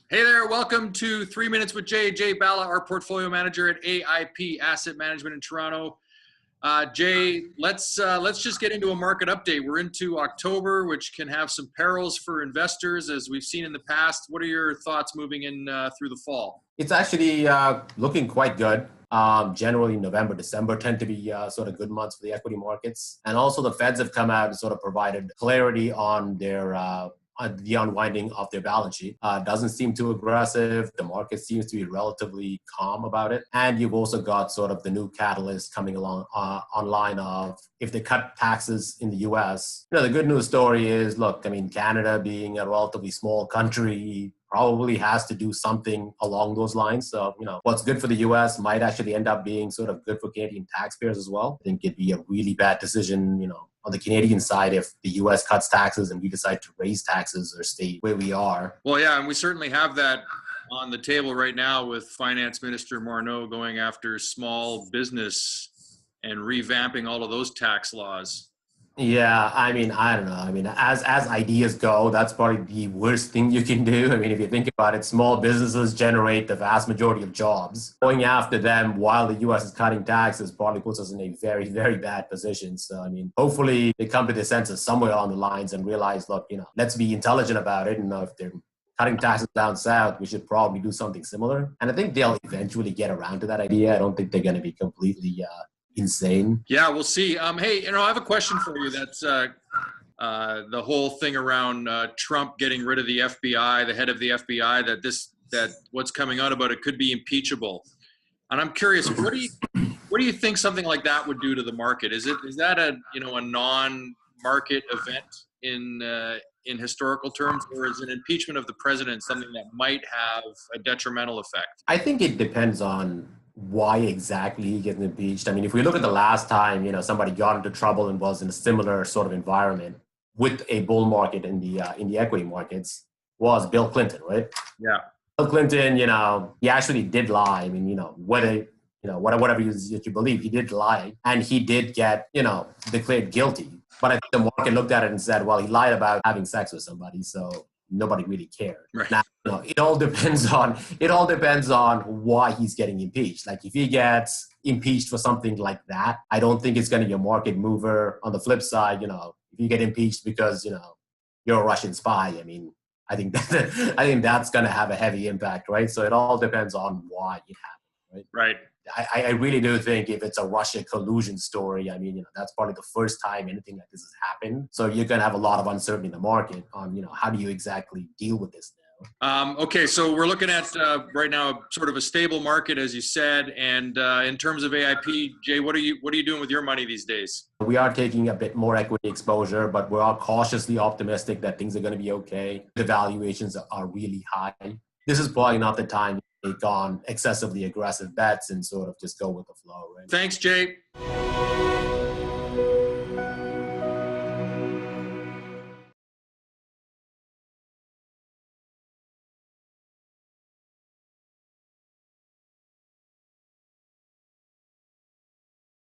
Hey there, welcome to 3 Minutes with Jay. Jay Bala, our portfolio manager at AIP Asset Management in Toronto. Jay, let's just get into a market update. We're into October, which can have some perils for investors, as we've seen in the past. What are your thoughts moving in through the fall? It's actually looking quite good. Generally, November, December tend to be sort of good months for the equity markets. And also the Feds have come out and sort of provided clarity on the unwinding of their balance sheet. Doesn't seem too aggressive. The market seems to be relatively calm about it. And you've also got sort of the new catalyst coming along online of if they cut taxes in the US. The good news story is, look, I mean, Canada being a relatively small country probably has to do something along those lines. So, what's good for the US might actually end up being sort of good for Canadian taxpayers as well. I think it'd be a really bad decision, on the Canadian side if the US cuts taxes and we decide to raise taxes or stay where we are. Well, yeah, and we certainly have that on the table right now with Finance Minister Morneau going after small business and revamping all of those tax laws. Yeah, I mean, I don't know. I mean, as ideas go, that's probably the worst thing you can do. I mean, if you think about it, small businesses generate the vast majority of jobs. Going after them while the U.S. is cutting taxes probably puts us in a very, very bad position. So, I mean, hopefully they come to their senses somewhere on the lines and realize, look, let's be intelligent about it. And if they're cutting taxes down south, we should probably do something similar. And I think they'll eventually get around to that idea. I don't think they're going to be completely insane. Yeah, we'll see. Hey, I have a question for you. That's the whole thing around Trump getting rid of the FBI, the head of the FBI. That what's coming out about it could be impeachable. And I'm curious, what do you think something like that would do to the market? Is that a non-market event in historical terms, or is an impeachment of the president something that might have a detrimental effect? I think it depends on why exactly he gets impeached. I mean, if we look at the last time, somebody got into trouble and was in a similar sort of environment with a bull market in the equity markets, was Bill Clinton, right? Yeah. Bill Clinton, he actually did lie. I mean, whether whatever you believe, he did lie, and he did get declared guilty. But I think the market looked at it and said, well, he lied about having sex with somebody, so nobody really cared. Right. Now, it all depends on why he's getting impeached. Like if he gets impeached for something like that, I don't think it's going to be a market mover. On the flip side, if you get impeached because you're a Russian spy, I mean, I think that's going to have a heavy impact, right? So it all depends on why it happened, right? Right. I really do think if it's a Russia collusion story, I mean, that's probably the first time anything like this has happened. So you're going to have a lot of uncertainty in the market on, how do you exactly deal with this now? Okay, so we're looking at right now sort of a stable market, as you said. And in terms of AIP, Jay, what are you doing with your money these days? We are taking a bit more equity exposure, but we are cautiously optimistic that things are going to be okay. The valuations are really high. This is probably not the time to take on excessively aggressive bets and sort of just go with the flow. Right? Thanks, Jay.